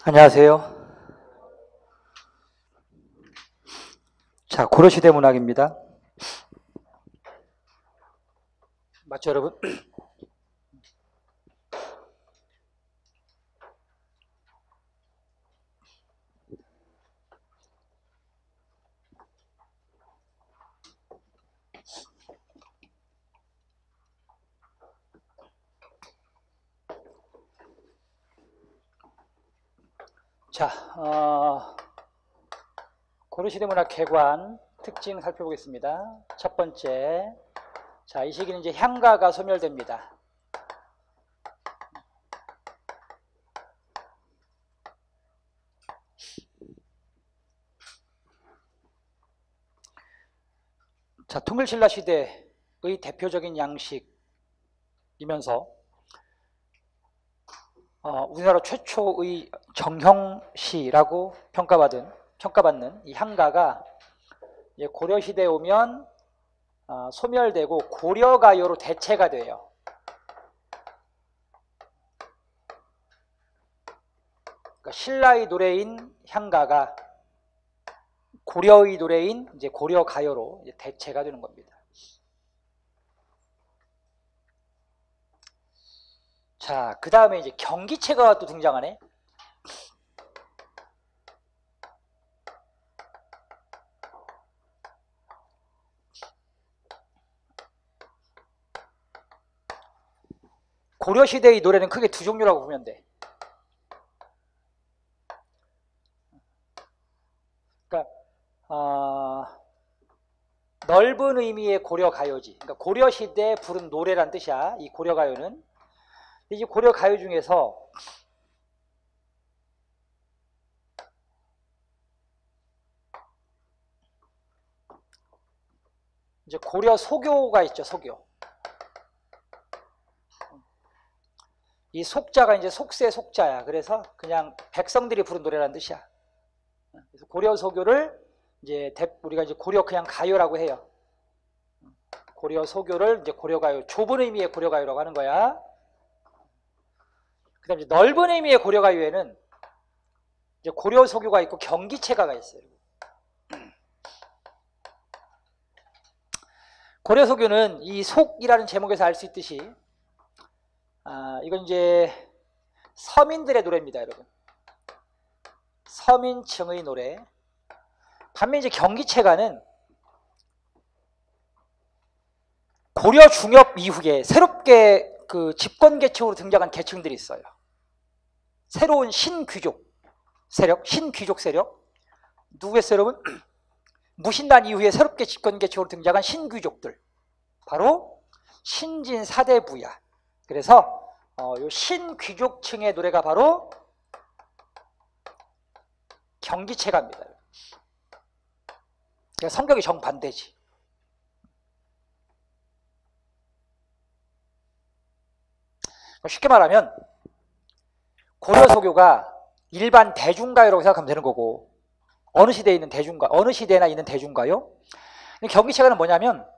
안녕하세요. 자, 고려시대 문학입니다. 맞죠, 여러분? 자, 고려시대 문학 개관 특징 살펴보겠습니다. 첫 번째, 자, 이 시기는 이제 향가가 소멸됩니다. 자, 통일신라 시대의 대표적인 양식이면서 우리나라 최초의 정형시라고 평가받는 이 향가가 이제 고려시대에 오면 소멸되고 고려가요로 대체가 돼요. 그러니까 신라의 노래인 향가가 고려의 노래인 이제 고려가요로 이제 대체가 되는 겁니다. 자, 그 다음에 이제 경기체가가 또 등장하네. 고려시대의 노래는 크게 두 종류라고 보면 돼. 그러니까 넓은 의미의 고려가요지. 그러니까 고려시대에 부른 노래란 뜻이야. 이 고려가요는. 이 고려가요 중에서 이제 고려 소교가 있죠. 소교. 이 속자가 이제 속세 속자야. 그래서 그냥 백성들이 부른 노래라는 뜻이야. 그래서 고려 소교를 이제 우리가 이제 고려 그냥 가요라고 해요. 고려 소교를 이제 고려가요, 좁은 의미의 고려가요라고 하는 거야. 그 다음에 넓은 의미의 고려가요에는 이제 고려 소교가 있고 경기체가가 있어요. 고려 소교는 이 속이라는 제목에서 알 수 있듯이 이건 이제 서민들의 노래입니다, 여러분. 서민층의 노래. 반면 이제 경기체가는 고려 중엽 이후에 새롭게 그 집권 계층으로 등장한 계층들이 있어요. 새로운 신귀족 세력, 신귀족 세력. 누구겠어요, 여러분? 무신란 이후에 새롭게 집권 계층으로 등장한 신귀족들. 바로 신진 사대부야. 그래서 요 신귀족층의 노래가 바로 경기체가입니다. 그러니까 성격이 정반대지. 쉽게 말하면 고려 소교가 일반 대중가요라고 생각하면 되는 거고, 어느 시대에 있는 어느 시대나 있는 대중가요. 경기체가는 뭐냐면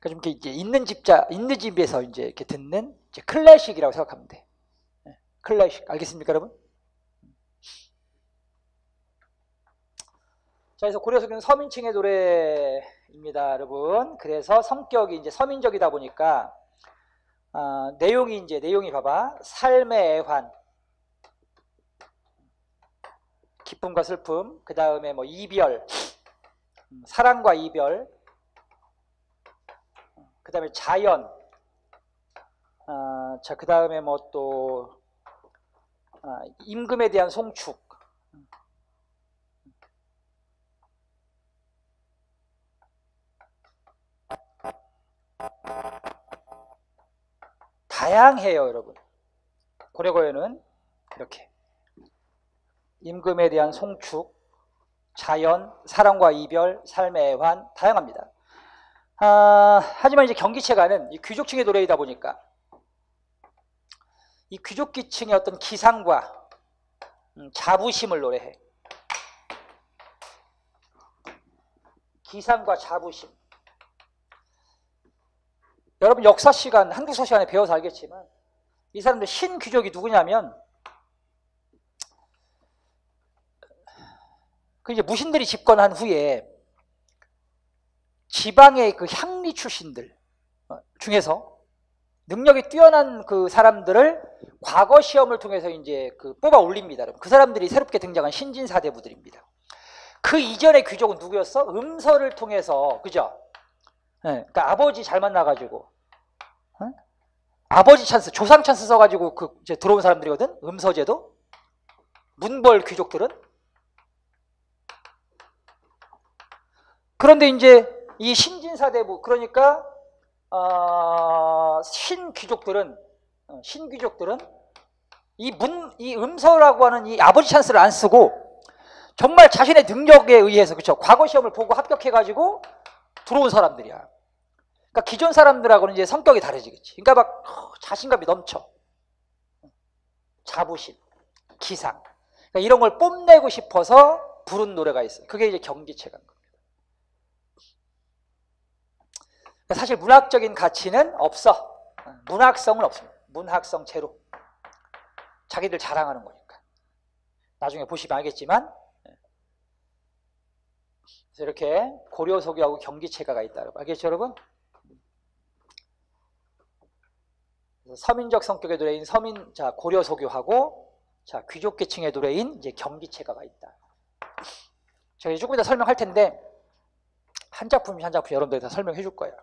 좀 이렇게 이제 있는 집에서 이제 이렇게 듣는 이제 클래식이라고 생각하면 돼. 클래식. 알겠습니까, 여러분? 자, 그래서 고려 소교는 서민층의 노래입니다, 여러분. 그래서 성격이 이제 서민적이다 보니까 내용이 봐봐. 삶의 애환, 기쁨과 슬픔, 그 다음에 뭐 이별, 사랑과 이별, 그 다음에 자연, 자, 그 다음에 뭐 또 임금에 대한 송축, 다양해요, 여러분. 고려가요는 이렇게 임금에 대한 송축, 자연, 사랑과 이별, 삶의 애환, 다양합니다. 하지만 이제 경기체가는 이 귀족층의 노래이다 보니까 이 귀족계층의 어떤 기상과 자부심을 노래해. 기상과 자부심. 여러분 역사 시간, 한국사 시간에 배워서 알겠지만 이 사람들 신귀족이 누구냐면 그 이제 무신들이 집권한 후에 지방의 그 향리 출신들 중에서 능력이 뛰어난 그 사람들을 과거 시험을 통해서 이제 그 뽑아 올립니다. 그 사람들이 새롭게 등장한 신진사대부들입니다. 그 이전의 귀족은 누구였어? 음서를 통해서, 그죠? 네, 그러니까 아버지 잘 만나가지고, 아버지 찬스, 조상 찬스 써가지고 그 이제 들어온 사람들이거든. 음서제도. 문벌 귀족들은. 그런데 이제 이 신진사대부, 그러니까 신귀족들은 이 음서라고 하는 이 아버지 찬스를 안 쓰고 정말 자신의 능력에 의해서, 그렇죠? 과거 시험을 보고 합격해가지고 들어온 사람들이야. 그러니까 기존 사람들하고는 이제 성격이 다르지겠지. 그러니까 막 자신감이 넘쳐. 자부심, 기상. 그러니까 이런 걸 뽐내고 싶어서 부른 노래가 있어요. 그게 이제 경기체가인 겁니다. 그러니까 사실 문학적인 가치는 없어. 문학성은 없습니다. 문학성 제로. 자기들 자랑하는 거니까. 나중에 보시면 알겠지만, 그래서 이렇게 고려소교하고 경기체가가 있다. 알겠죠, 여러분? 서민적 성격의 노래인 고려소교하고, 귀족계층의 노래인 이제 경기체가가 있다. 제가 조금 이따 설명할 텐데, 한 작품 여러분들이 다 설명해 줄 거예요.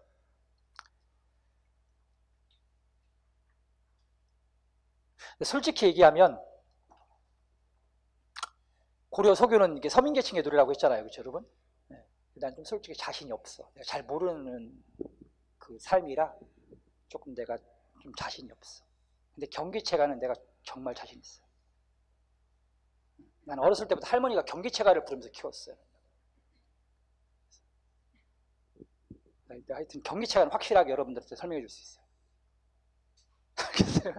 솔직히 얘기하면, 고려소교는 이게 서민계층의 노래라고 했잖아요. 그렇죠, 여러분? 난 좀 솔직히 자신이 없어. 내가 잘 모르는 그 삶이라 조금 내가 좀 자신이 없어. 근데 경기체가는 내가 정말 자신 있어. 난 어렸을 때부터 할머니가 경기체가를 부르면서 키웠어요. 하여튼 경기체가는 확실하게 여러분들한테 설명해 줄 수 있어요. 알겠어요?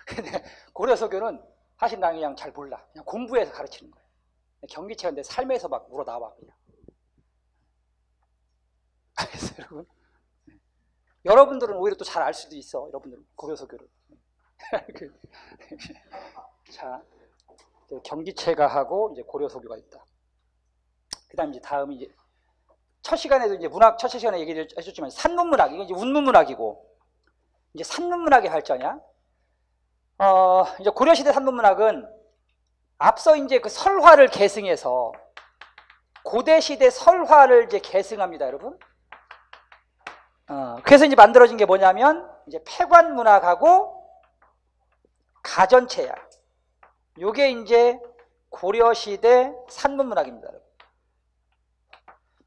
근데 고려소교는 사실 난 그냥 잘 몰라. 그냥 공부해서 가르치는 거예요. 경기체가 내 삶에서 막 우러나와 그냥. 알겠어요, 여러분? 여러분들은 오히려 또 잘 알 수도 있어. 여러분들은 고려소교를. 자, 경기체가하고 이제 고려소교가 있다. 그다음 이제 다음이 이제 첫 시간에도 이제 문학 첫 시간에 얘기를 해줬지만 산문문학, 이건 이제 운문문학이고 이제 산문문학의 발전이야. 이제 고려시대 산문문학은 앞서 이제 그 설화를 계승해서 고대시대 설화를 이제 계승합니다, 여러분. 그래서 이제 만들어진 게 뭐냐면 이제 폐관문학하고 가전체야. 요게 이제 고려시대 산문문학입니다, 여러분.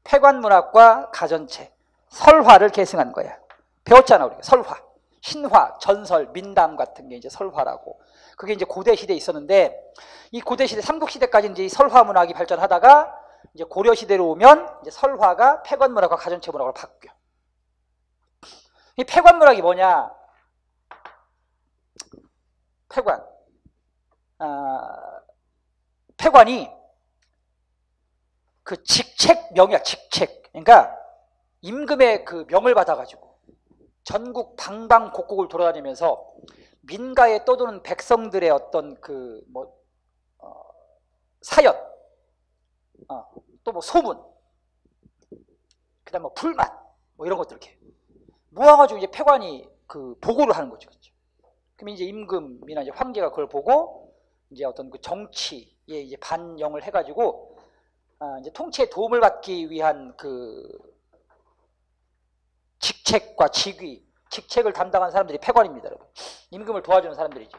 폐관문학과 가전체, 설화를 계승한 거야. 배웠잖아, 우리가. 설화, 신화, 전설, 민담 같은 게 이제 설화라고. 그게 이제 고대시대에 있었는데, 이 고대시대, 삼국시대까지 이제 이 설화문학이 발전하다가, 이제 고려시대로 오면, 이제 설화가 폐관문학과 가전체 문학으로 바뀌어. 이 폐관문학이 뭐냐? 폐관이 그 직책명이야, 직책. 그러니까 임금의 그 명을 받아가지고 전국 방방곡곡을 돌아다니면서 민가에 떠도는 백성들의 어떤 그 사연, 또 뭐 소문, 그다음 뭐 불만, 뭐 이런 것들 이렇게 모아가지고 이제 폐관이 그 보고를 하는 거죠, 그렇죠? 그럼 이제 임금이나 이제 황제가 그걸 보고 이제 어떤 그 정치에 이제 반영을 해가지고 이제 통치에 도움을 받기 위한 그 직책과 직위, 직책을 담당한 사람들이 폐관입니다, 여러분. 임금을 도와주는 사람들이지.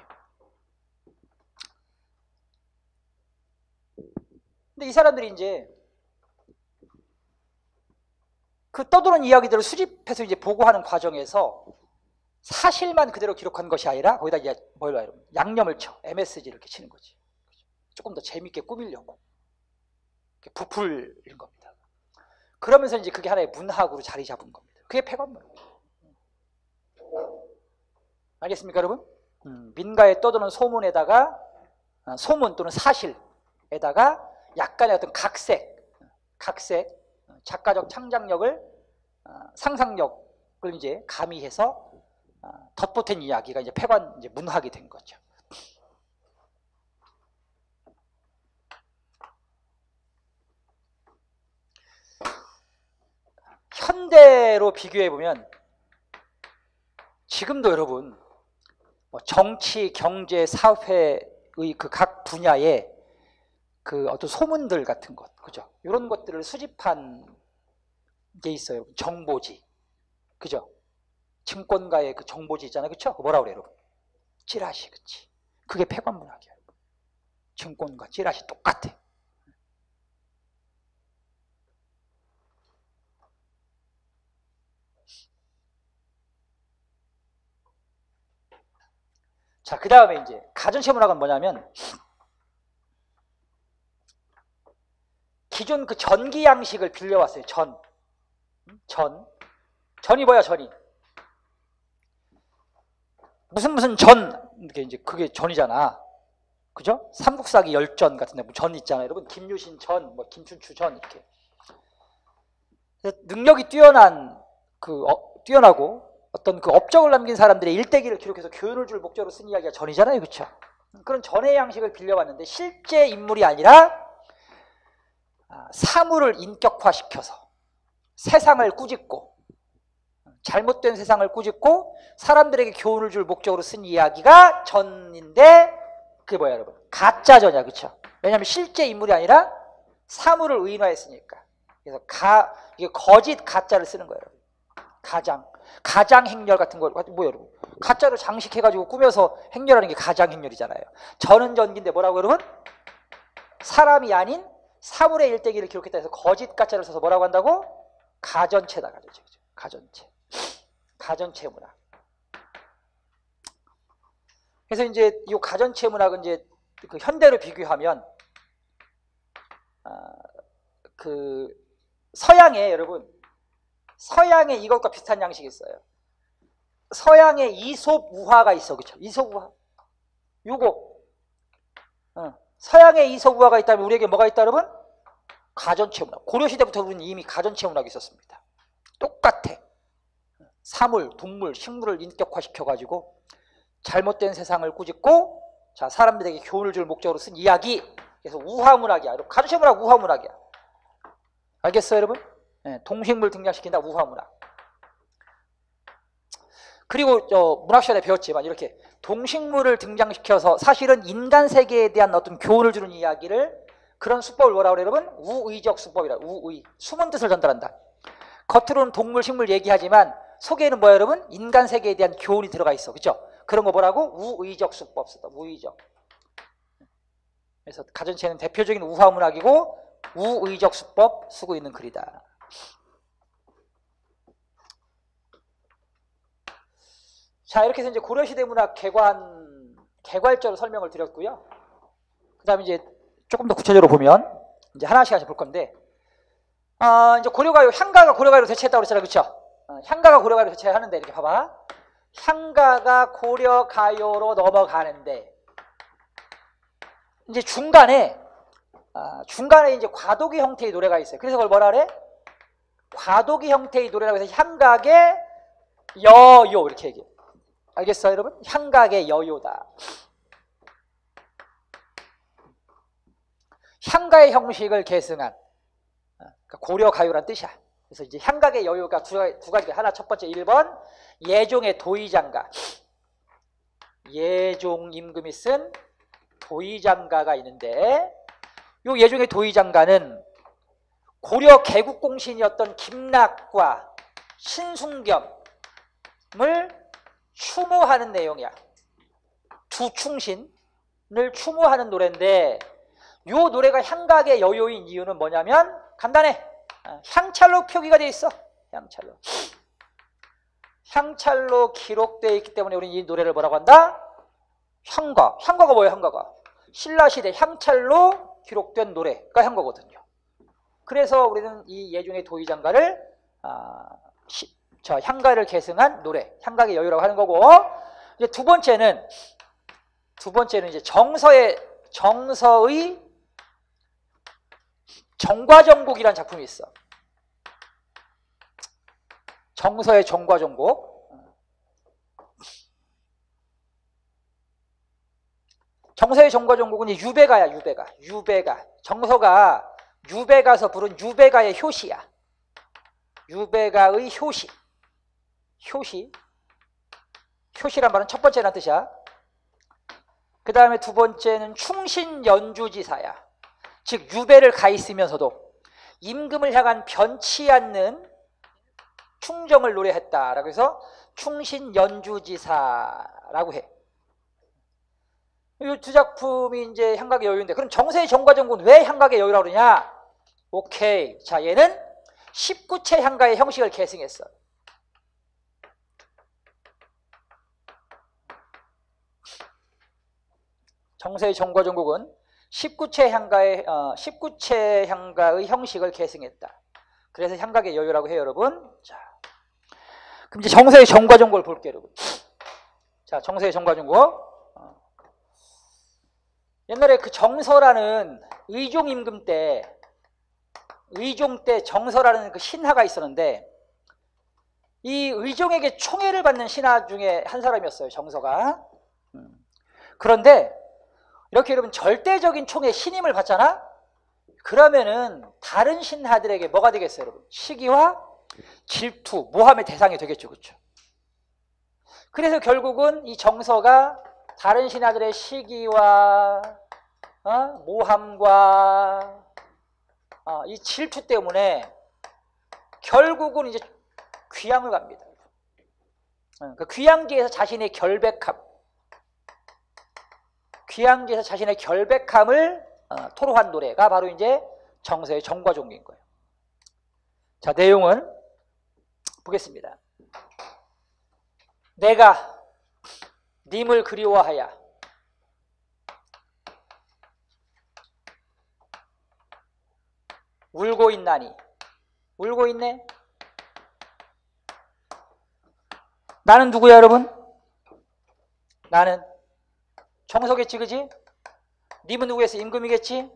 근데 이 사람들이 이제 그 떠도는 이야기들을 수집해서 이제 보고하는 과정에서 사실만 그대로 기록한 것이 아니라 거기다 이제 뭘 양념을 쳐, MSG 이렇게 치는 거지. 조금 더 재밌게 꾸미려고 부풀린 겁니다. 그러면서 이제 그게 하나의 문학으로 자리 잡은 겁니다. 그게 폐관문학이에요. 알겠습니까, 여러분? 민가에 떠도는 소문에다가 소문 또는 사실에다가 약간의 어떤 각색, 작가적 창작력을 상상력을 이제 가미해서 덧보탠 이야기가 이제 폐관 이제 문학이 된 거죠. 현대로 비교해 보면 지금도 여러분 뭐 정치, 경제, 사회의 그 각 분야에 그 어떤 소문들 같은 것, 그죠? 이런 것들을 수집한 게 있어요. 정보지, 그죠? 증권가의 그 정보지 있잖아요, 그렇죠? 뭐라 그래요, 여러분? 찌라시, 그치? 그게 폐관문학이에요. 증권가, 찌라시 똑같아. 자, 그 다음에 이제 가전체문학은 뭐냐면 기존 그 전기 양식을 빌려왔어요. 전이 뭐야, 전이? 무슨 전, 이게 이제 그게 전이잖아. 그죠? 삼국사기 열전 같은 데 전 있잖아요. 여러분, 김유신 전, 뭐 김춘추 전, 이렇게. 능력이 뛰어나고 어떤 그 업적을 남긴 사람들의 일대기를 기록해서 교훈을 줄 목적으로 쓴 이야기가 전이잖아요. 그렇죠? 그런 전의 양식을 빌려왔는데 실제 인물이 아니라 사물을 인격화시켜서 세상을 꾸짖고 잘못된 세상을 꾸짖고 사람들에게 교훈을 줄 목적으로 쓴 이야기가 전인데 그게 뭐야, 여러분? 가짜 전이야. 그렇죠? 왜냐하면 실제 인물이 아니라 사물을 의인화했으니까. 그래서 이게 거짓 가짜를 쓰는 거예요. 가장 행렬 같은 거 뭐예요, 여러분? 가짜로 장식해가지고 꾸며서 행렬하는 게 가장 행렬이잖아요. 전은 전기인데 뭐라고, 여러분? 사람이 아닌 사물의 일대기를 기록했다 해서 거짓 가짜를 써서 뭐라고 한다고? 가전체다, 가전체 문학. 그래서 이제 이 가전체 문학은 이제 그 현대로 비교하면 그 서양에, 여러분, 서양에 이것과 비슷한 양식이 있어요. 서양에 이솝 우화가 있어, 그렇죠? 이솝 우화. 요거. 서양에 이솝 우화가 있다면 우리에게 뭐가 있다, 여러분? 가전체 문학. 고려 시대부터 우리는 이미 가전체 문학이 있었습니다. 똑같아. 사물, 동물, 식물을 인격화시켜 가지고 잘못된 세상을 꾸짖고 자, 사람들에게 교훈을 줄 목적으로 쓴 이야기. 그래서 우화문학이야. 가전체 문학 우화문학이야. 알겠어요, 여러분? 네, 동식물 등장시킨다, 우화문학. 그리고 문학 시간에 배웠지만 이렇게 동식물을 등장시켜서 사실은 인간 세계에 대한 어떤 교훈을 주는 이야기를 그런 수법을 뭐라고 그래요, 여러분? 우의적 수법이라. 우의. 숨은 뜻을 전달한다. 겉으로는 동물, 식물 얘기하지만 속에는 뭐야, 여러분? 인간 세계에 대한 교훈이 들어가 있어. 그죠? 그런 거 뭐라고? 우의적 수법 쓰다. 우의적. 그래서 가전체는 대표적인 우화문학이고 우의적 수법 쓰고 있는 글이다. 자, 이렇게 해서 이제 고려시대 문학 개괄적으로 설명을 드렸고요. 그 다음에 이제 조금 더 구체적으로 보면 이제 하나씩 볼 건데, 이제 고려가요, 향가가 고려가요로 대체했다고 그랬잖아요. 그쵸? 향가가 고려가요로 대체하는데, 이렇게 봐봐. 향가가 고려가요로 넘어가는데, 이제 중간에 이제 과도기 형태의 노래가 있어요. 그래서 그걸 뭐라 그래? 과도기 형태의 노래라고 해서 향각의 여요, 이렇게 얘기해. 알겠어요, 여러분? 향각의 여요다. 향가의 형식을 계승한 고려가요란 뜻이야. 그래서 이제 향각의 여요가 두 가지가, 하나 첫 번째 1번 예종의 도의장가, 예종 임금이 쓴 도의장가가 있는데, 요 예종의 도의장가는 고려 개국공신이었던 김락과 신숭겸을 추모하는 내용이야. 두 충신을 추모하는 노래인데, 요 노래가 향각의 여요인 이유는 뭐냐면 간단해. 향찰로 표기가 돼 있어. 향찰로 기록되어 있기 때문에 우리는 이 노래를 뭐라고 한다? 향가가 뭐예요? 향가가 신라시대 향찰로 기록된 노래가 향가거든요. 그래서 우리는 이 예종의 도의장가를 향가를 계승한 노래, 향각의 여유라고 하는 거고, 이제 두 번째는 이제 정서의 정과정곡이라는 작품이 있어. 정서의 정과정곡. 정서의 정과정곡은 이제 유배가야. 유배가. 정서가 유배가서 부른 유배가의 효시야. 유배가의 효시. 효시란 말은 첫 번째란 뜻이야. 그 다음에 두 번째는 충신연주지사야. 즉 유배를 가 있으면서도 임금을 향한 변치 않는 충정을 노래했다라고 해서 충신연주지사라고 해. 이 두 작품이 이제 향각의 여유인데, 그럼 정세의 정과정국은 왜 향각의 여유라고 그러냐? 오케이. 자, 얘는 19채 향가의 형식을 계승했어. 정세의 정과정국은 19채 향가의 형식을 계승했다. 그래서 향각의 여유라고 해요, 여러분. 자, 그럼 이제 정세의 정과정국을 볼게요, 여러분. 자, 정세의 정과정국. 옛날에 그 정서라는 의종 임금 때, 의종 때 정서라는 그 신하가 있었는데, 이 의종에게 총애를 받는 신하 중에 한 사람이었어요, 정서가. 그런데 이렇게 여러분 절대적인 총애, 신임을 받잖아? 그러면은 다른 신하들에게 뭐가 되겠어요, 여러분? 시기와 질투, 모함의 대상이 되겠죠, 그렇죠? 그래서 결국은 이 정서가 다른 신하들의 시기와 모함과 이 질투 때문에 결국은 이제 귀양을 갑니다. 그 귀양지에서 자신의 결백함을 토로한 노래가 바로 이제 정서의 정과종기인 거예요. 자, 내용은 보겠습니다. 내가 님을 그리워하야 울고 있나니. 울고 있네. 나는 누구야, 여러분? 나는 정서겠지, 그지? 님은 누구겠어? 임금이겠지?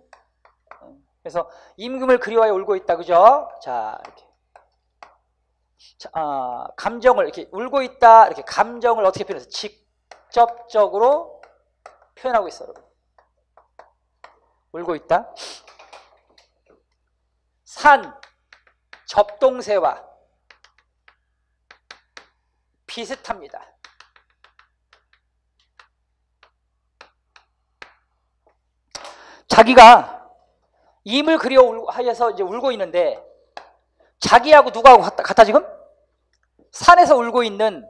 그래서 임금을 그리워하여 울고 있다, 그죠? 자, 이렇게. 자, 감정을 이렇게 울고 있다, 이렇게 감정을 어떻게 표현해서 직접적으로 표현하고 있어, 여러분. 울고 있다. 산, 접동새와 비슷합니다. 자기가 임을 그리워하여서 이제 울고 있는데, 자기하고 누구하고 같아 지금? 산에서 울고 있는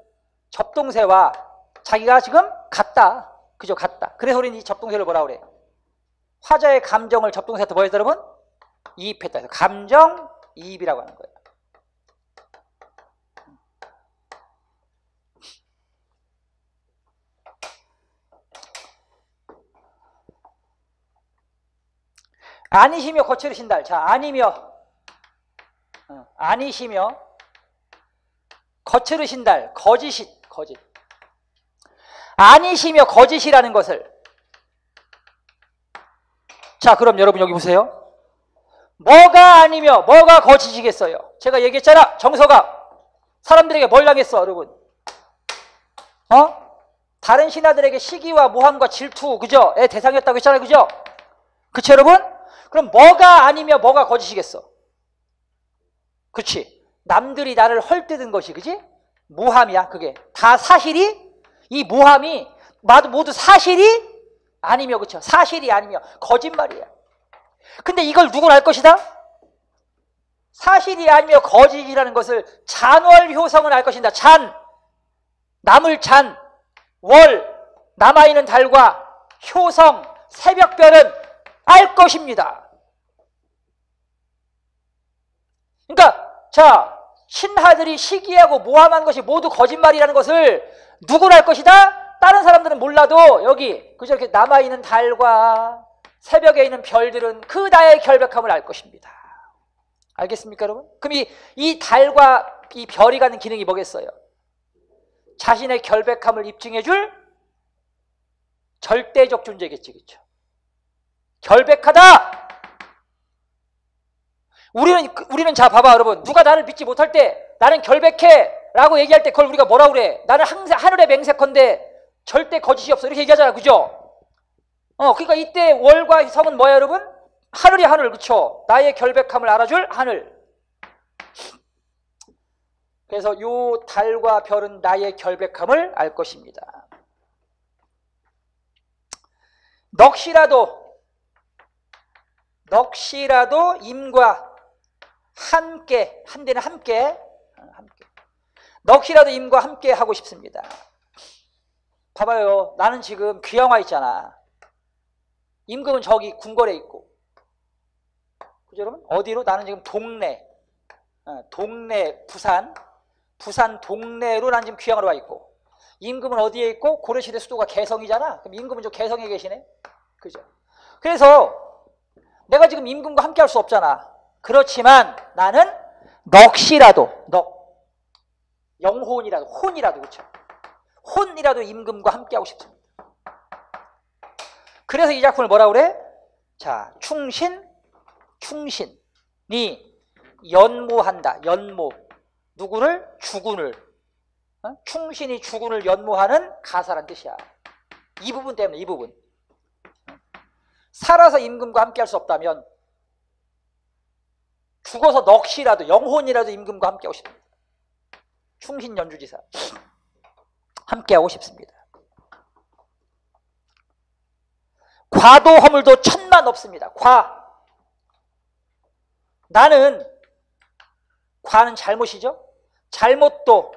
접동새와 자기가 지금 같다. 그죠? 같다. 그래서 우리는 이 접동새를 뭐라 그래? 화자의 감정을 접동새한테 뭐 했어, 여러분? 이입했다. 해서 감정이입이라고 하는 거예요. 아니시며 거칠으신달. 자, 아니시며 거칠으신달. 거짓. 아니시며 거짓이라는 것을, 자, 그럼 여러분 여기 보세요. 뭐가 아니며 뭐가 거짓이겠어요? 제가 얘기했잖아. 정서가 사람들에게 뭘 당했어, 여러분? 다른 신하들에게 시기와 모함과 질투, 그죠? 의 대상이었다고 했잖아요, 그죠? 그치, 여러분? 그럼 뭐가 아니며 뭐가 거짓이겠어? 그치? 남들이 나를 헐뜯은 것이, 그지? 모함이야, 그게. 다 사실이, 이 모함이 모두 사실이 아니며, 그쵸? 사실이 아니며 거짓말이야. 근데 이걸 누구는 알 것이다? 사실이 아니며 거짓이라는 것을 잔월효성은 알 것이다. 남을 잔, 월, 남아있는 달과 효성, 새벽별은 알 것입니다. 그러니까 자, 신하들이 시기하고 모함한 것이 모두 거짓말이라는 것을 누구는 알 것이다? 다른 사람들은 몰라도 여기 그저 이렇게 남아있는 달과 새벽에 있는 별들은 그 나의 결백함을 알 것입니다. 알겠습니까, 여러분? 그럼 이 달과 이 별이 갖는 기능이 뭐겠어요? 자신의 결백함을 입증해줄 절대적 존재겠지, 그렇죠? 결백하다. 우리는 자 봐봐, 여러분. 누가 나를 믿지 못할 때 나는 결백해라고 얘기할 때 그걸 우리가 뭐라고 그래? 나는 항상 하늘에 맹세컨대 절대 거짓이 없어, 이렇게 얘기하잖아, 그죠? 그러니까 이때 월과 성은 뭐야, 여러분? 하늘이 하늘, 그쵸? 나의 결백함을 알아줄 하늘. 그래서 요 달과 별은 나의 결백함을 알 것입니다. 넋이라도 임과 함께, 한대는 함께, 넋이라도 임과 함께 하고 싶습니다. 봐봐요. 나는 지금 귀양 와 있잖아. 임금은 저기 궁궐에 있고. 그죠, 여러분? 어디로? 나는 지금 동네, 부산 동네로 난 지금 귀양으로 와 있고. 임금은 어디에 있고? 고려시대 수도가 개성이잖아. 그럼 임금은 저 개성에 계시네? 그죠? 그래서 내가 지금 임금과 함께 할 수 없잖아. 그렇지만 나는 넋이라도, 영혼이라도, 혼이라도, 그렇죠? 혼이라도 임금과 함께 하고 싶습니다. 그래서 이 작품을 뭐라고 그래? 자, 충신이 연모한다. 연모. 누구를? 주군을. 충신이 주군을 연모하는 가사란 뜻이야. 이 부분 때문에, 이 부분. 살아서 임금과 함께 할 수 없다면 죽어서 넋이라도, 영혼이라도 임금과 함께 하고 싶습니다. 충신 연주지사. 함께 하고 싶습니다. 과도 허물도 천만 없습니다. 나는, 과는 잘못이죠. 잘못도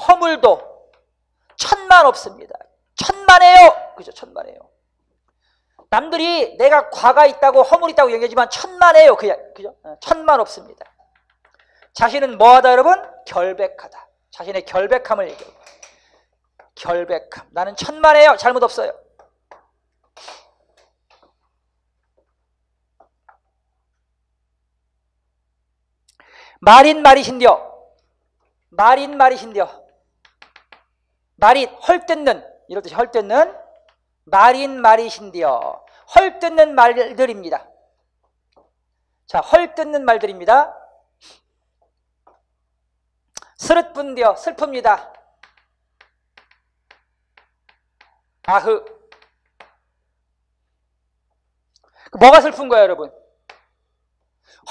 허물도 천만 없습니다. 천만에요. 그죠? 천만에요. 남들이 내가 과가 있다고 허물이 있다고 얘기하지만 천만에요. 그죠? 천만 없습니다. 자신은 뭐하다 여러분? 결백하다. 자신의 결백함을 얘기해요. 결백함. 나는 천만에요. 잘못 없어요. 말인말이신디요. 말잇, 헐뜯는, 이럴 때 헐뜯는, 말인말이신디요. 헐뜯는 말들입니다. 자, 헐뜯는 말들입니다. 스릇분디요. 슬픕니다. 아흐. 뭐가 슬픈 거예요, 여러분?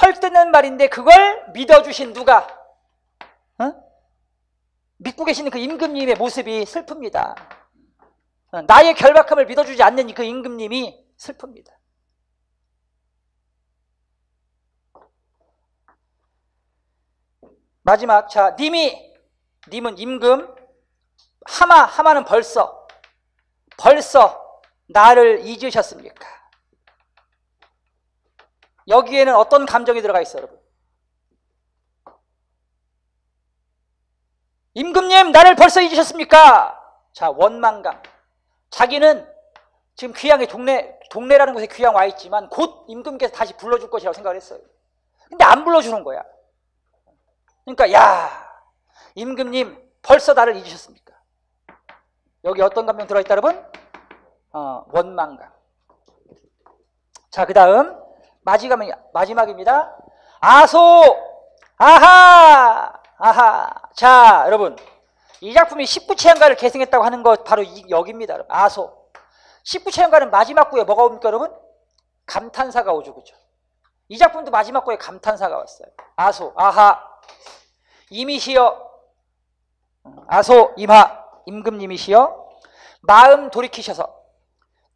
헐뜯는 말인데 그걸 믿어주신 누가? 믿고 계시는 그 임금님의 모습이 슬픕니다. 나의 결박함을 믿어주지 않는 그 임금님이 슬픕니다. 마지막, 자, 님은 임금, 하마는 벌써 나를 잊으셨습니까? 여기에는 어떤 감정이 들어가 있어요, 여러분? 임금님, 나를 벌써 잊으셨습니까? 자, 원망감. 자기는 지금 귀양에 동네라는 곳에 귀양 와 있지만 곧 임금께서 다시 불러줄 것이라고 생각을 했어요. 근데 안 불러주는 거야. 그러니까, 야, 임금님, 벌써 나를 잊으셨습니까? 여기 어떤 감정 들어있다, 여러분? 원망감. 자, 그 다음, 마지막입니다. 아하. 자, 여러분. 이 작품이 19채연가를 계승했다고 하는 것 바로 여기입니다. 여러분. 아소. 19채연가는 마지막 구에 뭐가 옵니까, 여러분? 감탄사가 오죠. 그죠? 이 작품도 마지막 구에 감탄사가 왔어요. 아소, 아하. 임이시여. 아소, 임하. 임금님이시여. 마음 돌이키셔서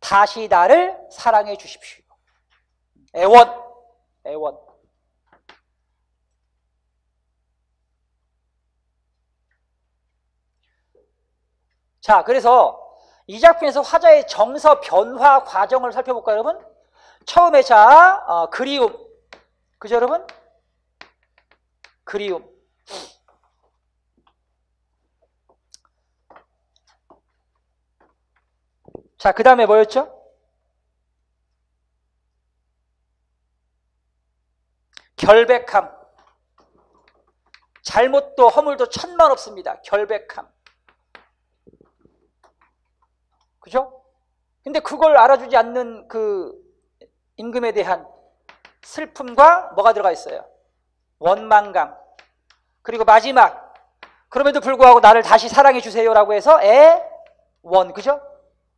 다시 나를 사랑해 주십시오. 애원. 자, 그래서 이 작품에서 화자의 정서 변화 과정을 살펴볼까요, 여러분? 처음에 그리움. 그죠, 여러분? 그리움. 자, 그 다음에 뭐였죠? 결백함. 잘못도 허물도 천만 없습니다. 결백함. 그죠? 근데 그걸 알아주지 않는 그 임금에 대한 슬픔과 뭐가 들어가 있어요? 원망감. 그리고 마지막, 그럼에도 불구하고 나를 다시 사랑해 주세요라고 해서 애원. 그죠?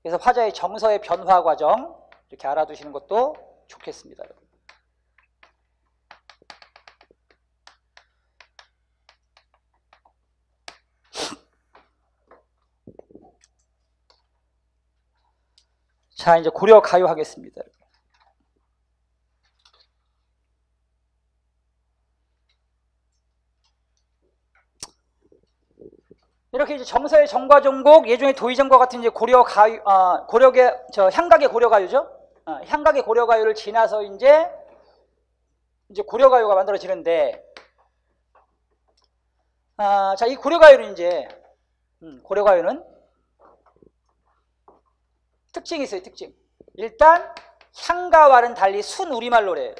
그래서 화자의 정서의 변화 과정 이렇게 알아두시는 것도 좋겠습니다. 자, 이제 고려 가요 하겠습니다. 이렇게 이제 정서의 정과 정곡, 예종의 도의정과 같은 이제 고려 가요, 고려계, 향각의 고려 가요죠? 향각의 고려 가요를 지나서 이제 고려 가요가 만들어지는데, 자, 이 고려 가요는 이제, 고려 가요는 특징이 있어요, 특징. 일단, 향가와는 달리 순우리말 노래예요.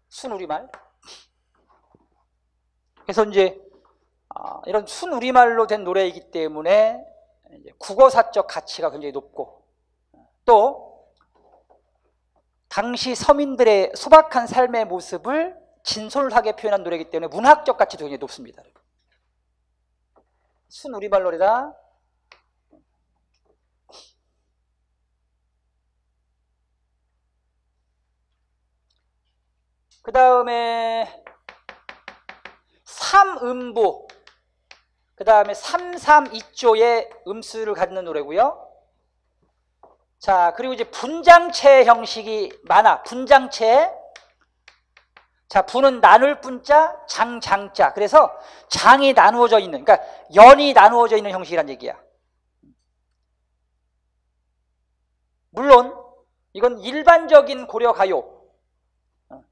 순우리말. 그래서 이제 이런 순우리말로 된 노래이기 때문에 이제 국어사적 가치가 굉장히 높고, 또 당시 서민들의 소박한 삶의 모습을 진솔하게 표현한 노래이기 때문에 문학적 가치도 굉장히 높습니다. 순우리말 노래다. 그 다음에 삼음보, 그 다음에 332조의 음수를 갖는 노래고요. 자, 그리고 이제 분장체 형식이 많아. 분장체. 자, 분은 나눌 분자, 장자. 그래서 장이 나누어져 있는, 그러니까 연이 나누어져 있는 형식이란 얘기야. 물론 이건 일반적인 고려 가요,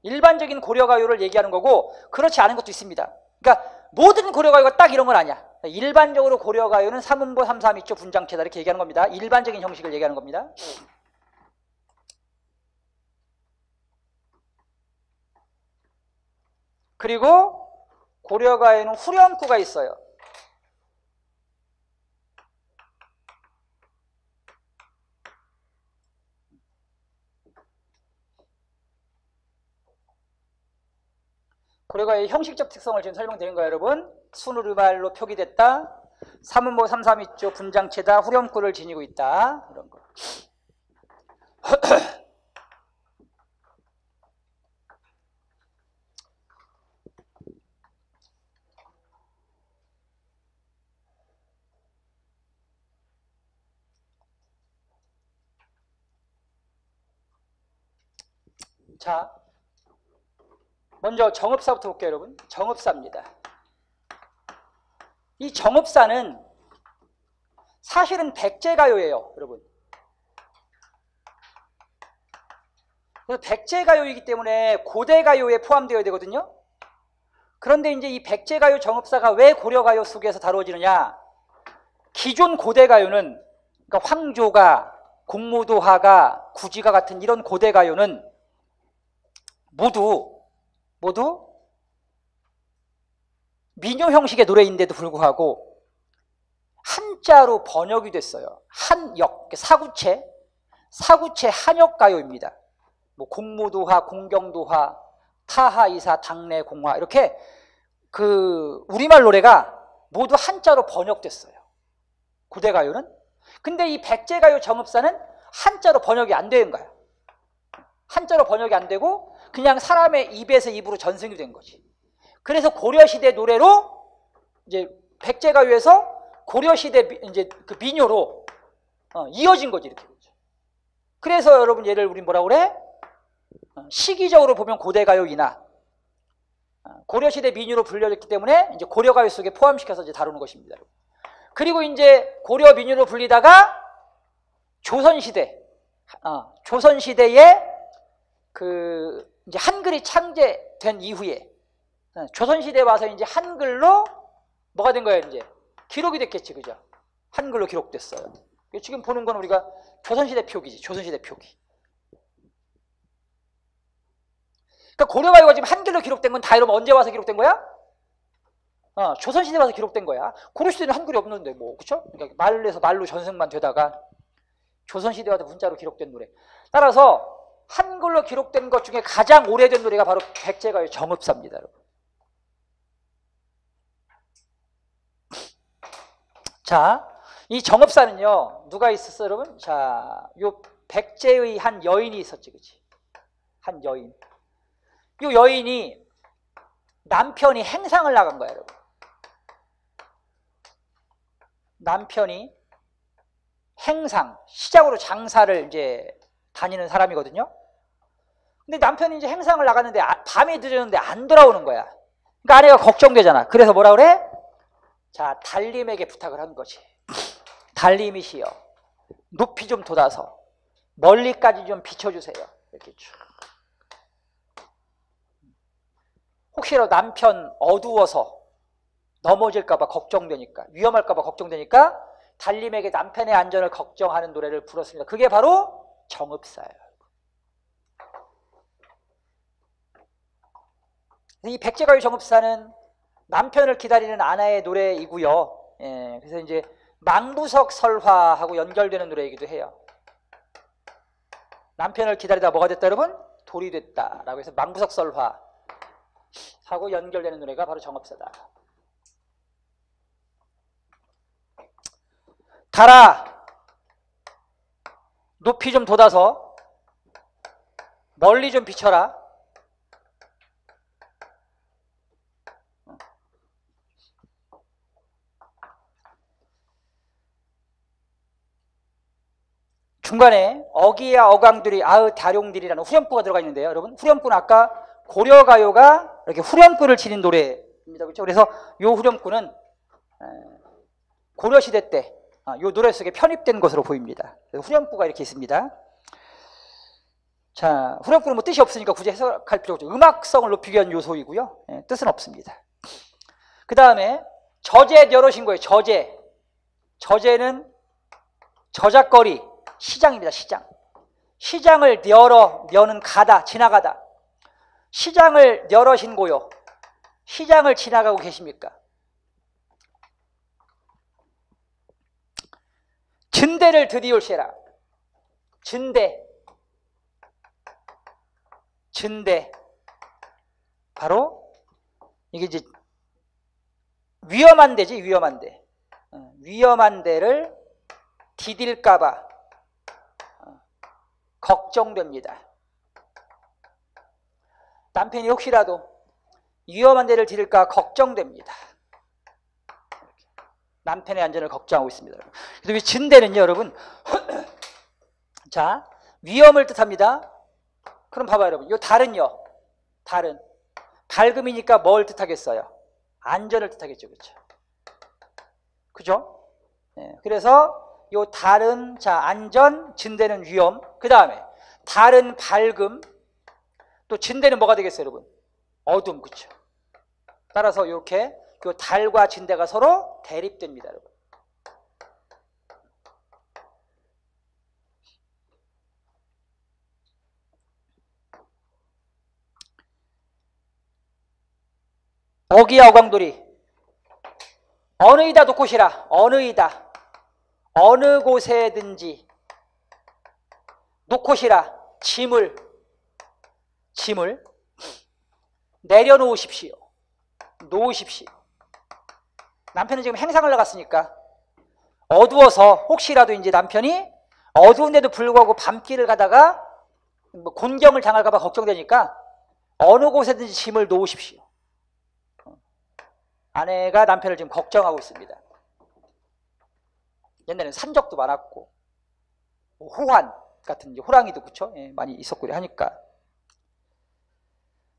일반적인 고려 가요를 얘기하는 거고, 그렇지 않은 것도 있습니다. 그러니까 모든 고려 가요가 딱 이런 건 아니야. 일반적으로 고려 가요는 삼음보, 332조, 분장체다 이렇게 얘기하는 겁니다. 일반적인 형식을 얘기하는 겁니다. 그리고 고려 가요는 후렴구가 있어요. 고려가의 형식적 특성을 지금 설명드린 거예요, 여러분. 순우리말로 표기됐다. 삼음보, 332조, 분장체다. 후렴구를 지니고 있다. 이런 거. 자, 먼저 정읍사부터 볼게요, 여러분. 정읍사입니다. 이 정읍사는 사실은 백제가요예요, 여러분. 그래서 백제가요이기 때문에 고대가요에 포함되어야 되거든요. 그런데 이제 이 백제가요 정읍사가 왜 고려가요 속에서 다루어지느냐? 기존 고대가요는, 그러니까 황조가, 공무도하가, 구지가 같은 이런 고대가요는 모두 민요 형식의 노래인데도 불구하고 한자로 번역이 됐어요. 한역, 사구체 한역가요입니다. 뭐 공무도하, 공경도하, 타하이사, 당내, 공화 이렇게 그 우리말 노래가 모두 한자로 번역됐어요. 고대가요는. 근데 이 백제가요 정읍사는 한자로 번역이 안 되는 거야. 한자로 번역이 안 되고 그냥 사람의 입에서 입으로 전승이 된 거지. 그래서 고려시대 노래로 이제 백제가요에서 고려시대 이제 그 민요로 이어진 거지, 이렇게. 그래서 여러분 얘를 우리 뭐라고 그래? 시기적으로 보면 고대가요이나 고려시대 민요로 불려졌기 때문에 이제 고려가요 속에 포함시켜서 이제 다루는 것입니다. 그리고 이제 고려 민요로 불리다가 조선시대에 그 이제 한글이 창제된 이후에 조선시대에 와서 이제 한글로 뭐가 된 거예요? 이제 기록이 됐겠지, 그죠? 한글로 기록됐어요. 지금 보는 건 우리가 조선시대 표기지, 조선시대 표기. 그러니까 고려가요가 지금 한글로 기록된 건 다 이러면 언제 와서 기록된 거야? 조선시대 와서 기록된 거야. 고려시대는 한글이 없는데 뭐, 그쵸? 그러니까 말로 전승만 되다가 조선시대 와서 문자로 기록된 노래. 따라서 한글로 기록된 것 중에 가장 오래된 노래가 바로 백제가요 정읍사입니다, 여러분. 자, 이 정읍사는요, 누가 있었어, 여러분? 자, 요 백제의 한 여인이 있었지, 그치? 한 여인. 요 여인이 남편이 행상을 나간 거야, 여러분. 남편이 행상, 시장으로 장사를 이제 다니는 사람이거든요. 근데 남편이 이제 행상을 나갔는데 밤이 늦었는데 안 돌아오는 거야. 그러니까 아내가 걱정되잖아. 그래서 뭐라 그래? 자, 달님에게 부탁을 한 거지. 달님이시여, 높이 좀 돋아서 멀리까지 좀 비춰주세요. 이렇게 쭉. 혹시라도 남편 어두워서 넘어질까봐 걱정되니까, 위험할까봐 걱정되니까 달님에게 남편의 안전을 걱정하는 노래를 불렀습니다. 그게 바로 정읍사예요. 이 백제가요 정읍사는 남편을 기다리는 아내의 노래이고요. 예, 그래서 이제 망부석 설화하고 연결되는 노래이기도 해요. 남편을 기다리다 뭐가 됐다 여러분? 돌이 됐다라고 해서 망부석 설화하고 연결되는 노래가 바로 정읍사다. 달아, 높이 좀 돋아서 멀리 좀 비춰라. 중간에 어기야 어강들이 아으 다룡들이라는 후렴구가 들어가 있는데요. 여러분, 후렴구는 아까 고려가요가 이렇게 후렴구를 지닌 노래입니다. 그렇죠? 그래서 이 후렴구는 고려시대 때 이 노래 속에 편입된 것으로 보입니다. 후렴구가 이렇게 있습니다. 자, 후렴구는 뭐 뜻이 없으니까 굳이 해석할 필요 없죠. 음악성을 높이기 위한 요소이고요. 뜻은 없습니다. 그 다음에 저제 여럿인 거예요. 저제. 저제는 저작거리, 시장입니다. 시장. 시장을 여는 가다, 지나가다. 시장을 여러신고요. 시장을 지나가고 계십니까? 진대를 드디올세라. 진대. 진대. 바로 이게 이제 위험한 데지, 위험한 데. 위험한 데를 디딜까봐 걱정됩니다. 남편이 혹시라도 위험한 데를 디딜까 걱정됩니다. 남편의 안전을 걱정하고 있습니다. 그래서 이 진대는요, 여러분. 자, 위험을 뜻합니다. 그럼 봐봐요, 여러분. 이 달은요, 달은 밝음이니까 뭘 뜻하겠어요? 안전을 뜻하겠죠, 그렇죠? 그죠? 네, 그래서 이 달은 자 안전, 진대는 위험. 그 다음에 달은 밝음, 또 진대는 뭐가 되겠어요, 여러분? 어둠, 그렇죠? 따라서 이렇게 이 달과 진대가 서로 대립됩니다, 여러분. 어기야 어광돌이 어느 이다 놓고시라. 어느 이다, 어느 곳에든지 놓고시라. 짐을 내려놓으십시오. 놓으십시오. 남편은 지금 행상을 나갔으니까 어두워서 혹시라도 이제 남편이 어두운데도 불구하고 밤길을 가다가 뭐 곤경을 당할까 봐 걱정되니까 어느 곳에든지 짐을 놓으십시오. 아내가 남편을 지금 걱정하고 있습니다. 옛날에는 산적도 많았고 호환 같은 이제 호랑이도 그쵸? 예, 많이 있었고 하니까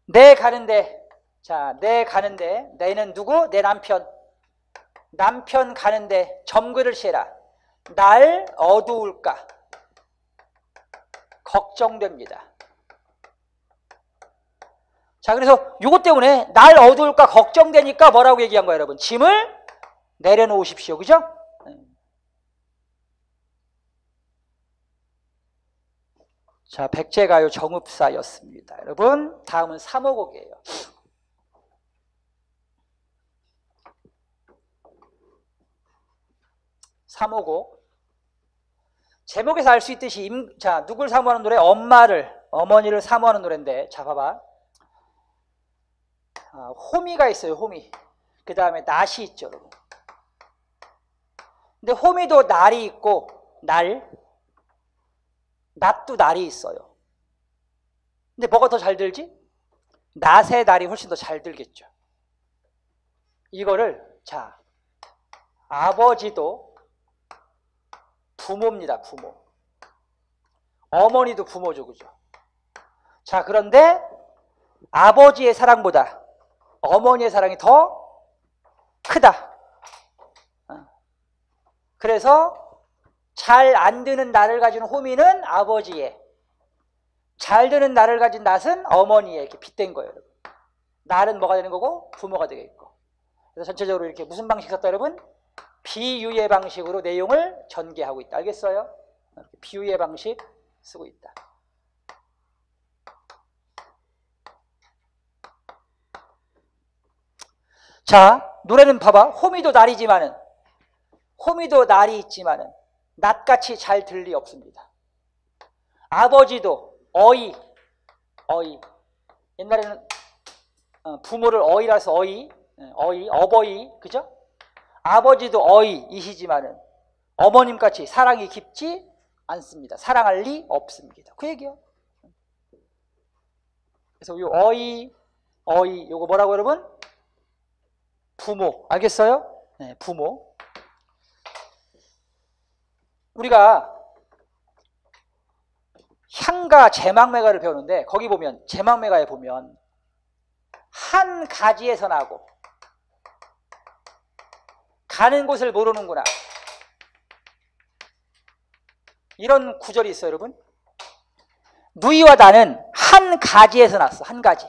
내 가는데, 자, 내 가는데, 내는 누구? 내 남편. 남편 가는데 점그를 시해라. 날 어두울까 걱정됩니다. 자, 그래서 이것 때문에 날 어두울까 걱정되니까 뭐라고 얘기한 거예요, 여러분? 짐을 내려놓으십시오. 그죠? 자, 백제가요 정읍사였습니다. 여러분, 다음은 3호곡이에요. 3호곡. 제목에서 알 수 있듯이 자, 누굴 사모하는 노래? 어머니를 사모하는 노래인데, 자, 봐봐. 호미가 있어요, 호미. 그 다음에 낫이 있죠, 여러분. 근데 호미도 날이 있고, 낫도 날이 있어요. 근데 뭐가 더 잘 들지? 낫의 날이 훨씬 더 잘 들겠죠. 이거를, 자, 아버지도 부모입니다. 부모. 어머니도 부모죠. 그죠? 자, 그런데 아버지의 사랑보다 어머니의 사랑이 더 크다. 그래서 잘 안 드는 나를 가진 호미는 아버지의, 잘 드는 나를 가진 낫은 어머니의, 이렇게 빗댄 거예요. 여러분. 날은 뭐가 되는 거고 부모가 되겠고. 그래서 전체적으로 이렇게 무슨 방식 썼다 여러분? 비유의 방식으로 내용을 전개하고 있다. 알겠어요? 비유의 방식 쓰고 있다. 자, 노래는 봐봐. 호미도 날이 있지만은 낫같이 잘 들 리 없습니다. 아버지도 어이. 옛날에는 부모를 어이라 해서 어버이, 그죠? 아버지도 어이이시지만은 어머님같이 사랑이 깊지 않습니다. 사랑할 리 없습니다. 그 얘기요. 그래서 요 어이, 요거 뭐라고 여러분? 부모. 알겠어요? 네, 부모. 우리가 향가 제망매가를 배우는데 거기 보면 제망매가에 보면 한 가지에서 나고 가는 곳을 모르는구나. 이런 구절이 있어요, 여러분. 누이와 나는 한 가지에서 났어. 한 가지.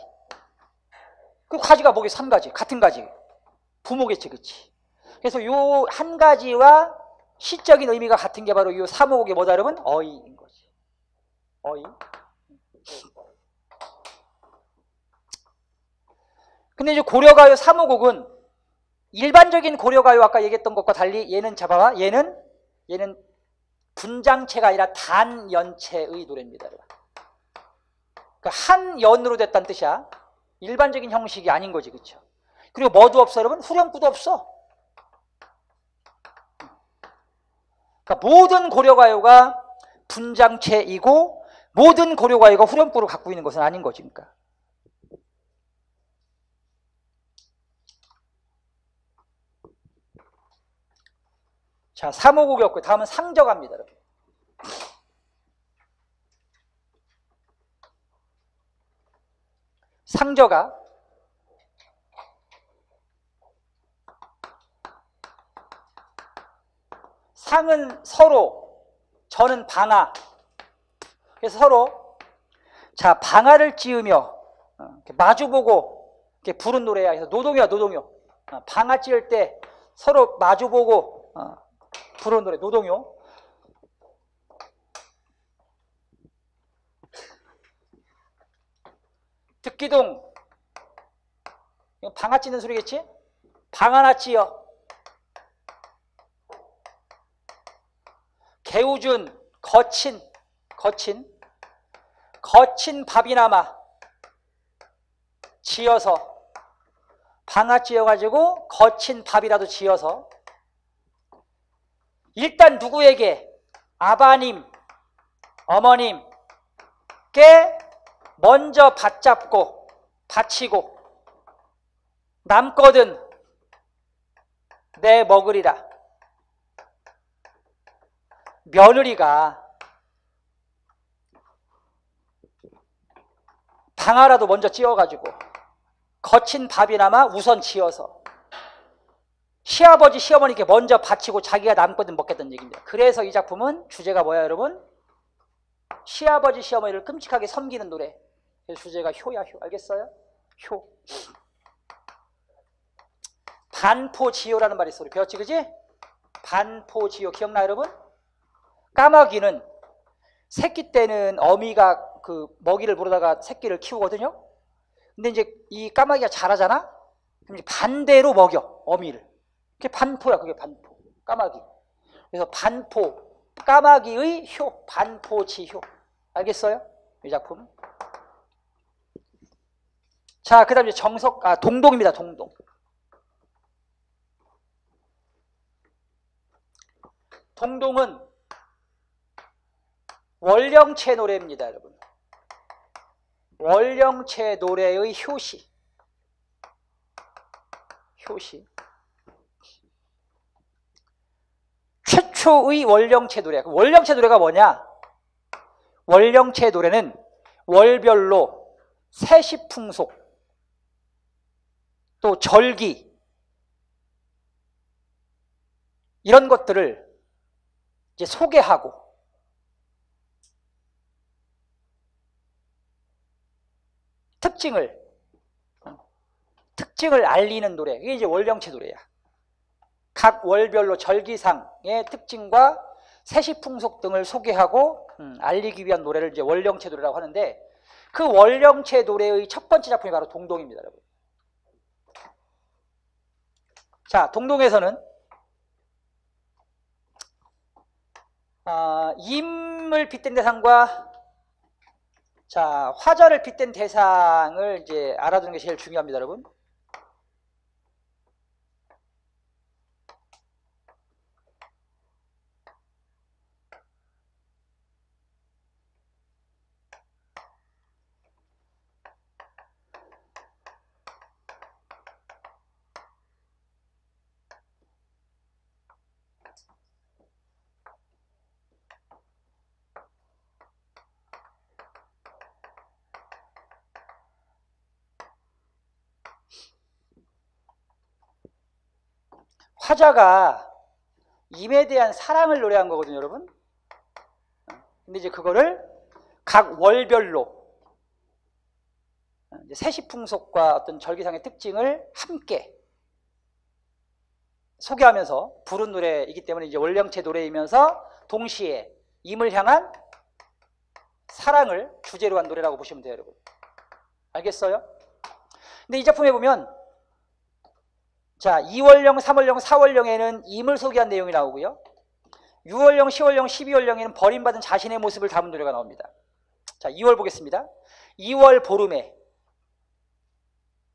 그 가지가 뭐겠어? 한 가지. 같은 가지. 부모겠지, 그치? 그래서 요 한 가지와 시적인 의미가 같은 게 바로 요 사모곡이 뭐다, 여러분? 어이인 거지. 어이. 근데 이제 고려가요 사모곡은 일반적인 고려가요 아까 얘기했던 것과 달리 얘는 잡아봐. 얘는 분장체가 아니라 단연체의 노래입니다. 그러니까 한 연으로 됐다는 뜻이야. 일반적인 형식이 아닌 거지, 그렇죠? 그리고 뭐도 없어, 여러분? 후렴구도 없어. 그러니까 모든 고려가요가 분장체이고 모든 고려가요가 후렴구를 갖고 있는 것은 아닌 거지, 그러니까. 자, 사모곡이었고 다음은 상저가입니다, 여러분. 상저가 상은 서로, 저는 방아. 그래서 서로 자 방아를 찌으며 마주보고 이렇게 부른 노래야. 그래서 노동요야, 노동요. 방아 찌을 때 서로 마주보고 부르는 노래, 노동요. 듣기동, 방아 찌는 소리겠지? 방 하나 찌어. 개우준, 거친 밥이나마 지어서, 방아 찌어가지고 거친 밥이라도 지어서 일단 누구에게? 아바님, 어머님께 먼저 받잡고 바치고 남거든 내 먹으리라. 며느리가 방아라도 먼저 찌어가지고 거친 밥이나마 우선 지어서 시아버지 시어머니께 먼저 바치고 자기가 남거든 먹겠다는 얘기입니다. 그래서 이 작품은 주제가 뭐야 여러분? 시아버지 시어머니를 끔찍하게 섬기는 노래. 그래서 주제가 효야, 효. 알겠어요? 효. 반포지효라는 말이 있어. 우리 배웠지, 그지? 반포지효 기억나 여러분? 까마귀는 새끼 때는 어미가 그 먹이를 물어다가 새끼를 키우거든요. 근데 이제 이 까마귀가 자라잖아. 그럼 이제 반대로 먹여 어미를. 그게 반포야. 그게 반포. 까마귀. 그래서 반포, 까마귀의 효, 반포지효. 알겠어요? 이 작품. 자, 그 다음에 동동입니다. 동동. 동동은 원령체 노래입니다, 여러분. 원령체 노래의 효시. 최초의 원령체 노래. 원령체 노래가 뭐냐? 원령체 노래는 월별로 세시풍속, 또 절기, 이런 것들을 이제 소개하고 특징을 알리는 노래. 이게 이제 월령체 노래야. 각 월별로 절기상의 특징과 세시풍속 등을 소개하고 알리기 위한 노래를 이제 월령체 노래라고 하는데, 그 월령체 노래의 첫 번째 작품이 바로 동동입니다, 여러분. 자, 동동에서는 임을 빗댄 대상과 자, 화자를 빗댄 대상을 이제 알아두는 게 제일 중요합니다, 여러분. 화자가 임에 대한 사랑을 노래한 거거든요, 여러분. 근데 이제 그거를 각 월별로 세시풍속과 어떤 절기상의 특징을 함께 소개하면서 부른 노래이기 때문에 이제 월령체 노래이면서 동시에 임을 향한 사랑을 주제로 한 노래라고 보시면 돼요, 여러분. 알겠어요? 근데 이 작품에 보면 자, 2월령, 3월령, 4월령에는 임을 소개한 내용이 나오고요. 6월령, 10월령, 12월령에는 버림받은 자신의 모습을 담은 노래가 나옵니다. 자, 2월 보겠습니다. 2월 보름에.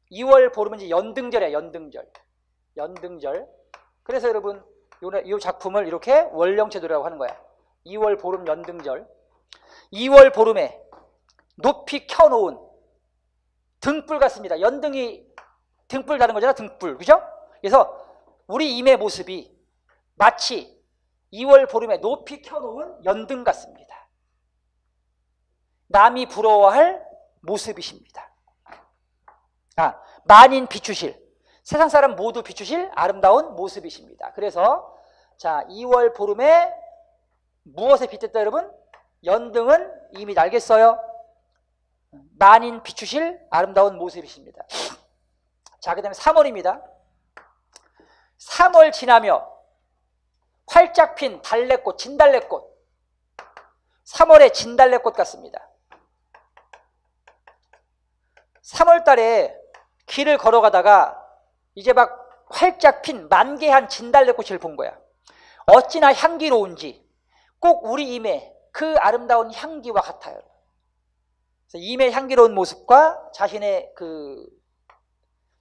2월 보름은 이제 연등절이야, 연등절. 연등절. 그래서 여러분, 이 작품을 이렇게 월령체 노래라고 하는 거야. 2월 보름 연등절. 2월 보름에 높이 켜놓은 등불 같습니다. 연등이 등불 다는 거잖아, 등불. 그죠? 그래서 우리 임의 모습이 마치 2월 보름에 높이 켜놓은 연등 같습니다. 남이 부러워할 모습이십니다. 만인 비추실, 세상 사람 모두 비추실 아름다운 모습이십니다. 그래서 자, 2월 보름에 무엇에 빗댔다, 여러분? 연등은 이미 알겠어요? 만인 비추실 아름다운 모습이십니다. 자, 그 다음에 3월입니다. 3월 지나며 활짝 핀 달래꽃, 진달래꽃. 3월의 진달래꽃 같습니다. 3월 달에 길을 걸어가다가 이제 막 활짝 핀 만개한 진달래꽃을 본 거야. 어찌나 향기로운지 꼭 우리 임의 그 아름다운 향기와 같아요. 그래서 임의 향기로운 모습과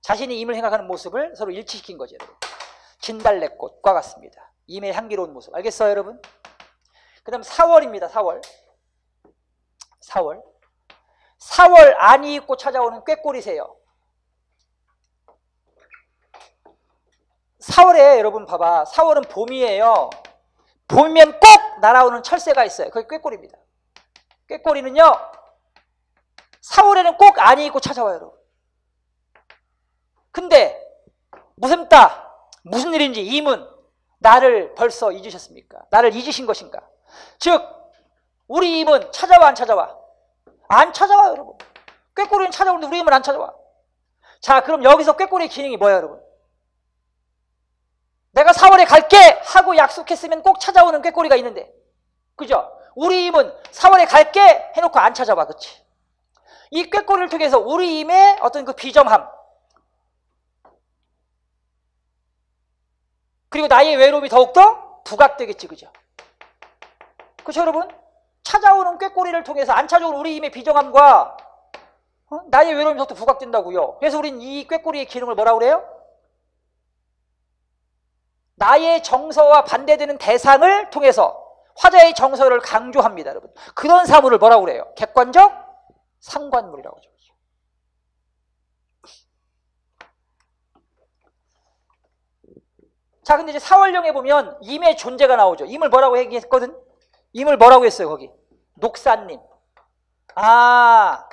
자신이 임을 생각하는 모습을 서로 일치시킨 거죠, 여러분. 진달래꽃과 같습니다. 임의 향기로운 모습. 알겠어요, 여러분? 그 다음 4월입니다. 4월. 4월 안이 입고 찾아오는 꾀꼬리새요. 4월에 여러분 봐봐. 4월은 봄이에요. 봄이면 꼭 날아오는 철새가 있어요. 그게 꾀꼬리입니다. 꾀꼬리는요, 4월에는 꼭 안이 입고 찾아와요, 여러분. 근데 무슨 일인지 임은 나를 벌써 잊으셨습니까? 나를 잊으신 것인가? 즉 우리 임은 찾아와 안 찾아와? 안 찾아와요, 여러분. 꾀꼬리는 찾아오는데 우리 임은 안 찾아와. 자, 그럼 여기서 꾀꼬리의 기능이 뭐예요, 여러분? 내가 4월에 갈게 하고 약속했으면 꼭 찾아오는 꾀꼬리가 있는데, 그죠? 우리 임은 4월에 갈게 해놓고 안 찾아와. 그렇지? 이 꾀꼬리를 통해서 우리 임의 어떤 그 비정함, 그리고 나의 외로움이 더욱더 부각되겠지, 그죠? 그렇죠, 여러분? 찾아오는 꾀꼬리를 통해서 안 찾아오는 우리 임의 비정함과 나의 외로움이 더욱더 부각된다고요. 그래서 우린 이 꾀꼬리의 기능을 뭐라고 그래요? 나의 정서와 반대되는 대상을 통해서 화자의 정서를 강조합니다, 여러분. 그런 사물을 뭐라고 그래요? 객관적 상관물이라고 하죠. 자, 근데 이제 사월령에 보면 임의 존재가 나오죠. 임을 뭐라고 얘기했거든? 임을 뭐라고 했어요, 거기? 녹사님. 아,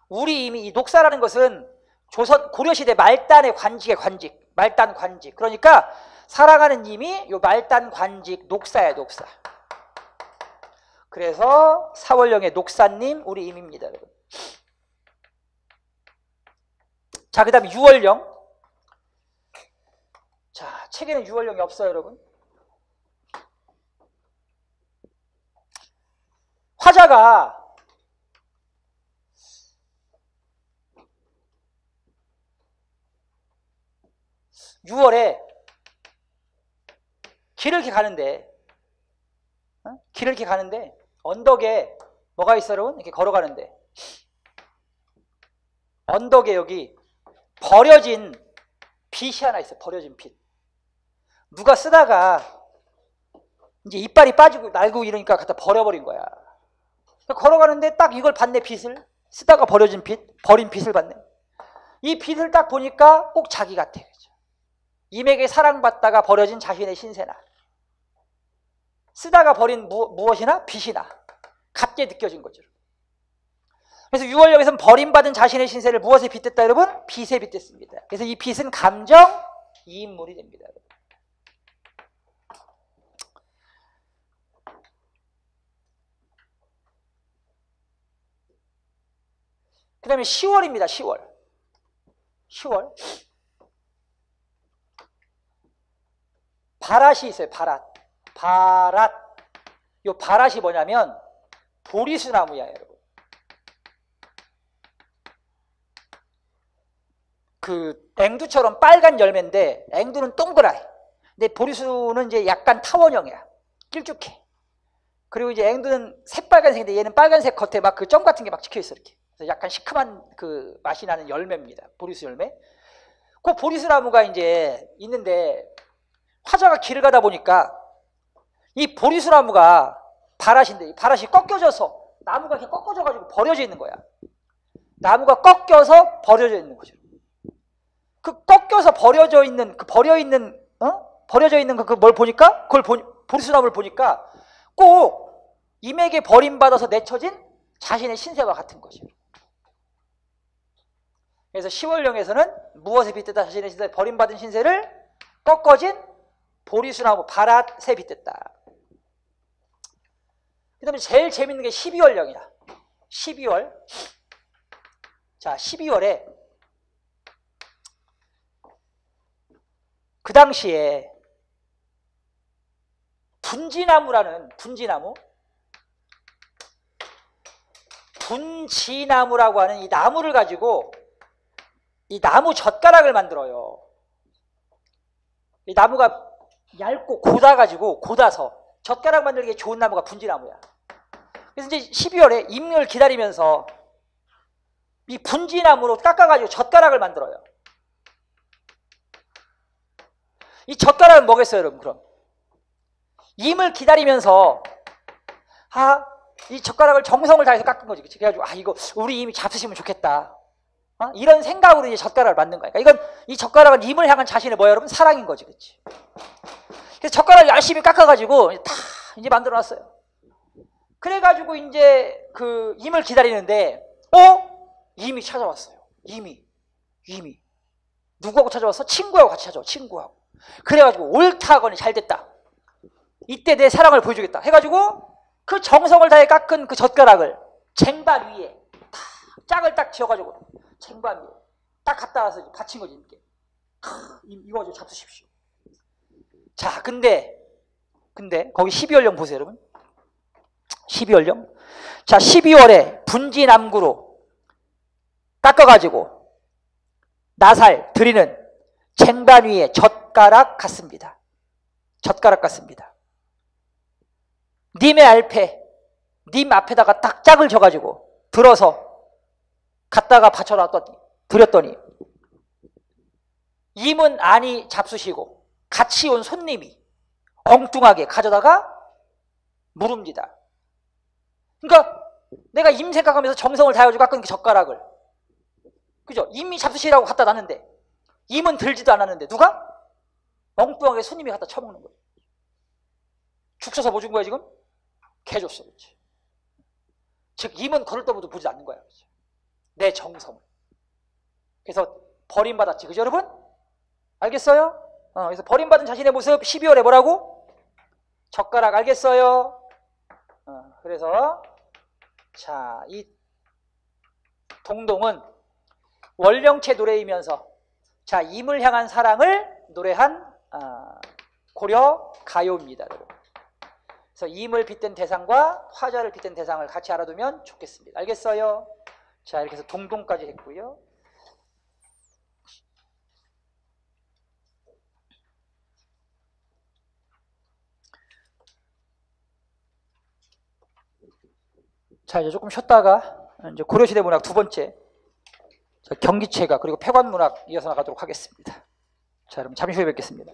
우리 임이, 이 녹사라는 것은 조선, 고려시대 말단의 관직의 관직. 말단 관직. 그러니까 사랑하는 임이 요 말단 관직 녹사야, 녹사. 그래서 사월령의 녹사님, 우리 임입니다, 여러분. 자, 그 다음에 유월령. 자, 책에는 유월령이 없어요, 여러분. 화자가 유월에 길을 이렇게 가는데, 길을 이렇게 가는데, 언덕에 뭐가 있어, 여러분? 이렇게 걸어가는데, 언덕에 여기 버려진 빗이 하나 있어, 버려진 빗. 누가 쓰다가 이제 이빨이 빠지고 날고 이러니까 갖다 버려버린 거야. 걸어가는데 딱 이걸 봤네, 빗을. 쓰다가 버려진 빗, 버린 빗을 봤네. 이 빗을 딱 보니까 꼭 자기 같아. 임에게 사랑받다가 버려진 자신의 신세나, 쓰다가 버린 무엇이나 빗이나 같게 느껴진 거죠. 그래서 유월령에서는 버림받은 자신의 신세를 무엇에 빗댔다, 여러분? 빗에 빗댔습니다. 그래서 이 빗은 감정 이인물이 됩니다, 여러분. 그 다음에 10월입니다. 10월. 10월. 바랏이 있어요. 바랏. 바랏. 요 바랏이 뭐냐면 보리수나무야, 여러분. 그 앵두처럼 빨간 열매인데 앵두는 동그라해. 근데 보리수는 이제 약간 타원형이야. 길쭉해. 그리고 이제 앵두는 새빨간색인데 얘는 빨간색 겉에 막 그 점 같은 게 막 찍혀 있어, 이렇게. 그래서 약간 시큼한 그 맛이 나는 열매입니다. 보리수 열매. 그 보리수나무가 이제 있는데 화자가 길을 가다 보니까 이 보리수나무가 바랏인데 이 바랏이 꺾여져서 나무가 이렇게 꺾어져가지고 버려져 있는 거야. 나무가 꺾여서 버려져 있는 거죠. 그 꺾여서 버려져 있는 그 버려져 있는 그 뭘 보니까 보리수나무를 보니까 꼭 임에게 버림받아서 내쳐진 자신의 신세와 같은 거죠. 그래서 10월령에서는 무엇에 빗댔다? 자신의 신세, 버림받은 신세를 꺾어진 보리수나무 바랏에 빗댔다. 그 다음에 제일 재밌는 게 12월령이야. 12월. 자, 12월에 그 당시에 분지나무라는 분지나무라고 하는 이 나무를 가지고 이 나무 젓가락을 만들어요. 이 나무가 얇고 고다서 젓가락 만들기에 좋은 나무가 분지나무야. 그래서 이제 12월에 임을 기다리면서 이 분지나무로 깎아가지고 젓가락을 만들어요. 이 젓가락은 뭐겠어요, 여러분? 그럼 임을 기다리면서 이 젓가락을 정성을 다해서 깎은 거지. 그래가지고 이거 우리 임이 잡수시면 좋겠다. 이런 생각으로 이제 젓가락을 만든 거야. 그러니까 이 젓가락은 임을 향한 자신의 뭐야, 여러분? 사랑인 거지, 그렇지? 그래서 젓가락을 열심히 깎아가지고 다 이제 만들어놨어요. 그래가지고 이제 그 임을 기다리는데, 임이 찾아왔어요. 임이 누구하고 찾아왔어? 친구하고 같이 찾아와. 친구하고. 그래가지고 옳다 하거니 잘 됐다. 이때 내 사랑을 보여주겠다. 해가지고 그 정성을 다해 깎은 그 젓가락을 쟁반 위에 짝을 딱 지어가지고 쟁반 위에 딱 갖다 와서 받친 거지. 이렇게. 이거 가지고 잡수십시오. 자, 근데 거기 12월령 보세요, 여러분. 12월령. 자, 12월에 분지남구로 깎아가지고 나살 드리는 쟁반 위에 젓가락 같습니다. 젓가락 같습니다. 님의 알패, 님 앞에다가 딱 짝을 져가지고 들어서 갖다가 드렸더니 임은 안이 잡수시고 같이 온 손님이 엉뚱하게 가져다가 물읍니다. 그러니까 내가 임 생각하면서 정성을 다해가지고 깎은 그 젓가락을, 그죠? 임이 잡수시라고 갖다 놨는데 임은 들지도 않았는데 누가? 엉뚱하게 손님이 갖다 쳐먹는 거예요. 죽 쳐서 뭐 준 거야 지금? 개 줬어. 그렇지. 즉 임은 걸을 떠도 보지 않는 거야. 그렇지? 내 정성을. 그래서 버림받았지. 그죠 여러분? 알겠어요? 그래서 버림받은 자신의 모습 12월에 뭐라고? 젓가락. 알겠어요? 그래서 자, 이 동동은 원령체 노래이면서 자, 임을 향한 사랑을 노래한 고려 가요입니다. 여러분. 그래서 임을 빗댄 대상과 화자를 빗댄 대상을 같이 알아두면 좋겠습니다. 알겠어요? 자, 이렇게 해서 동동까지 했고요. 자, 이제 조금 쉬었다가 이제 고려시대 문학 두 번째 경기체가 그리고 폐관문학 이어서 나가도록 하겠습니다. 자, 여러분 잠시 후에 뵙겠습니다.